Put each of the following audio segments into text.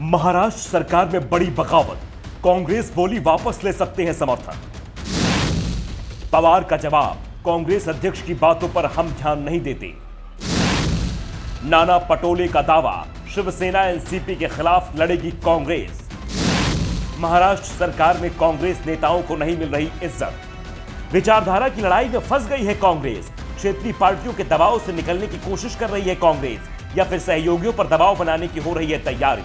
महाराष्ट्र सरकार में बड़ी बगावत, कांग्रेस बोली वापस ले सकते हैं समर्थन। पवार का जवाब, कांग्रेस अध्यक्ष की बातों पर हम ध्यान नहीं देते। नाना पटोले का दावा, शिवसेना एनसीपी के खिलाफ लड़ेगी कांग्रेस। महाराष्ट्र सरकार में कांग्रेस नेताओं को नहीं मिल रही इज्जत। विचारधारा की लड़ाई में फंस गई है कांग्रेस। क्षेत्रीय पार्टियों के दबाव से निकलने की कोशिश कर रही है कांग्रेस, या फिर सहयोगियों पर दबाव बनाने की हो रही है तैयारी।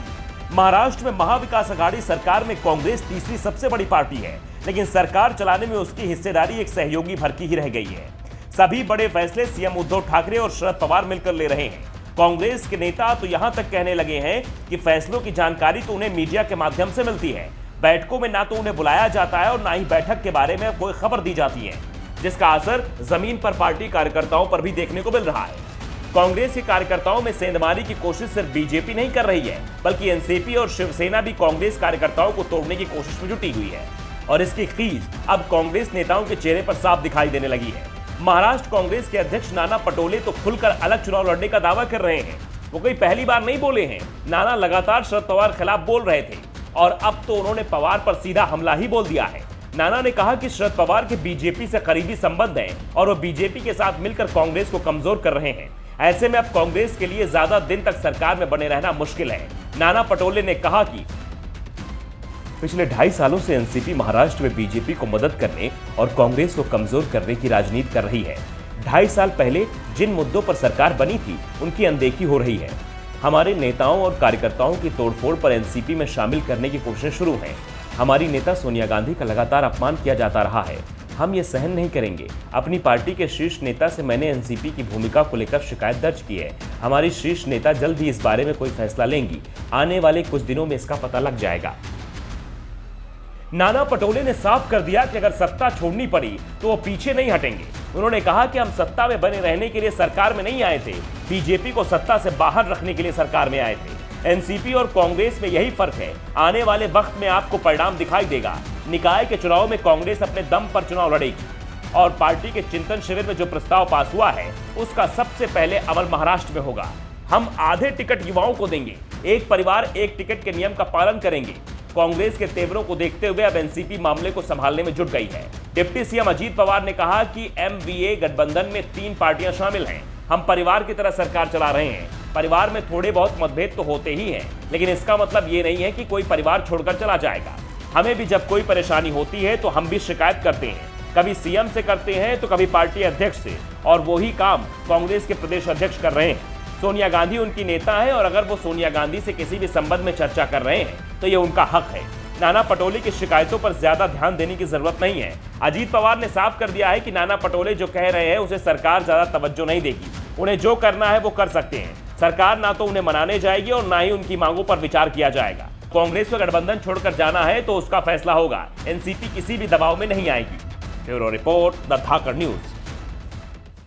महाराष्ट्र में महाविकास अघाड़ी सरकार में कांग्रेस तीसरी सबसे बड़ी पार्टी है, लेकिन सरकार चलाने में उसकी हिस्सेदारी एक सहयोगी भर की ही रह गई है। सभी बड़े फैसले सीएम उद्धव ठाकरे और शरद पवार मिलकर ले रहे हैं। कांग्रेस के नेता तो यहां तक कहने लगे हैं कि फैसलों की जानकारी तो उन्हें मीडिया के माध्यम से मिलती है। बैठकों में ना तो उन्हें बुलाया जाता है और ना ही बैठक के बारे में कोई खबर दी जाती है, जिसका असर जमीन पर पार्टी कार्यकर्ताओं पर भी देखने को मिल रहा है। कांग्रेस के कार्यकर्ताओं में सेंधमारी की कोशिश सिर्फ बीजेपी नहीं कर रही है, बल्कि एनसीपी और शिवसेना भी कांग्रेस कार्यकर्ताओं को तोड़ने की कोशिश में जुटी हुई है। और इसकी खींच अब कांग्रेस नेताओं के चेहरे पर साफ दिखाई देने लगी है। महाराष्ट्र कांग्रेस के अध्यक्ष नाना पटोले तो खुलकर अलग चुनाव लड़ने का दावा कर रहे हैं। वो कोई पहली बार नहीं बोले हैं। नाना लगातार शरद पवार खिलाफ बोल रहे थे और अब तो उन्होंने पवार पर सीधा हमला ही बोल दिया है। नाना ने कहा कि शरद पवार के बीजेपी से करीबी संबंध हैं और वो बीजेपी के साथ मिलकर कांग्रेस को कमजोर कर रहे हैं। ऐसे में अब कांग्रेस के लिए ज्यादा दिन तक सरकार में बने रहना मुश्किल है। नाना पटोले ने कहा कि पिछले 2.5 सालों से एनसीपी महाराष्ट्र में बीजेपी को मदद करने और कांग्रेस को कमजोर करने की राजनीति कर रही है। 2.5 साल पहले जिन मुद्दों पर सरकार बनी थी, उनकी अनदेखी हो रही है। हमारे नेताओं और कार्यकर्ताओं की तोड़फोड़ पर एनसीपी में शामिल करने की कोशिश शुरू है। हमारी नेता सोनिया गांधी का लगातार अपमान किया जाता रहा है। हम ये सहन नहीं करेंगे। अपनी पार्टी के शीर्ष नेता से मैंने एनसीपी की भूमिका को लेकर शिकायत दर्ज की है। हमारी शीर्ष नेता जल्द ही इस बारे में कोई फैसला लेंगी। आने वाले कुछ दिनों में इसका पता लग जाएगा। नाना पटोले ने साफ कर दिया कि अगर सत्ता छोड़नी पड़ी तो वो पीछे नहीं हटेंगे। उन्होंने कहा कि हम सत्ता में बने रहने के लिए सरकार में नहीं आए थे, बीजेपी को सत्ता से बाहर रखने के लिए सरकार में आए थे। एनसीपी और कांग्रेस में यही फर्क है। आने वाले वक्त में आपको परिणाम दिखाई देगा। निकाय के चुनाव में कांग्रेस अपने दम पर चुनाव लड़ेगी और पार्टी के चिंतन शिविर में जो प्रस्ताव पास हुआ है, उसका सबसे पहले अमल महाराष्ट्र में होगा। हम आधे टिकट युवाओं को देंगे। एक परिवार एक टिकट के नियम का पालन करेंगे। कांग्रेस के तेवरों को देखते हुए अब एनसीपी मामले को संभालने में जुट गई है। डिप्टी सीएम अजीत पवार ने कहा कि एमवीए गठबंधन में 3 पार्टियां शामिल हैं। हम परिवार की तरह सरकार चला रहे हैं। परिवार में थोड़े बहुत मतभेद तो होते ही हैं, लेकिन इसका मतलब ये नहीं है कि कोई परिवार छोड़कर चला जाएगा। हमें भी जब कोई परेशानी होती है तो हम भी शिकायत करते हैं। कभी सीएम से करते हैं तो कभी पार्टी अध्यक्ष से, और वही काम कांग्रेस के प्रदेश अध्यक्ष कर रहे हैं। सोनिया गांधी उनकी नेता है और अगर वो सोनिया गांधी से किसी भी संबंध में चर्चा कर रहे हैं तो ये उनका हक है। नाना पटोले की शिकायतों पर ज्यादा ध्यान देने की जरूरत नहीं है। अजीत पवार ने साफ कर दिया है कि नाना पटोले जो कह रहे हैं उसे सरकार ज्यादा तवज्जो नहीं देगी। उन्हें जो करना है वो कर सकते हैं। सरकार ना तो उन्हें मनाने जाएगी और ना ही उनकी मांगों पर विचार किया जाएगा। कांग्रेस को गठबंधन छोड़कर जाना है तो उसका फैसला होगा। एनसीपी किसी भी दबाव में नहीं आएगी। Bureau report, the Dhakad news.